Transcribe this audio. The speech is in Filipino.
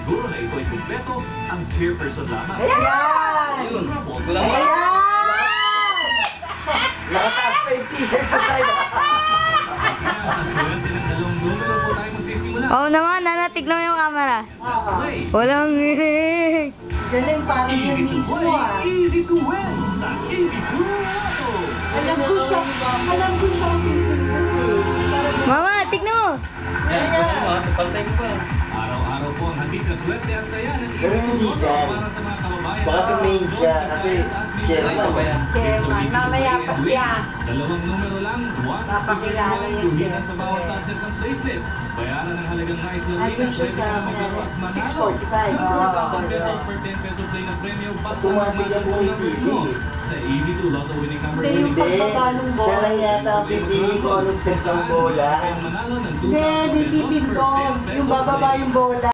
siguro na ito ay kumpleto, ang chairperson lamang. Ayan! Yun, boto lang. Ayan! Nakataas pa yung t-shirt sa tayo. Sa swerte ng dalawang numero po tayo magsisimula. Oo naman, Nana, tignan mo yung camera. Play. Walang hilig. Galing, parang Easy yung to mismo play, ah. easy to win. Sa Easy to Lotto. Alam ko siya ang Mama, tignan mo. Yan, boto mo. Pantay ko pa. Araw-araw po ang hatid na swerte at saya ng Easy Pero to hindi Lotto yan. para sa mga kababayan. Baka tumain siya, kasi Ay, ito ba yan? Chairman, mamaya pa siya. Dalawang numero lang, 1 Papakilala yung guhitan sa bawat chairman. touches ng bracelet. Bayaran ng halagang nais na Ay, winners, siya pwede ka na sa maglaro at manalo. 645. Ng 4,000 pesos per 10 pesos play ng premyo, basta Tumapit magmasa ang po buhay numbers TV. mo. Sa Easy to Lotto winning number Hindi, yung 22. pagbaba ng bola. Siya lang yata ang pipili ko anong set ng bola. Manalo ng Hindi, 2,000 hindi pesos per pipindong. 10 Yung pesos bababa play. yung bola.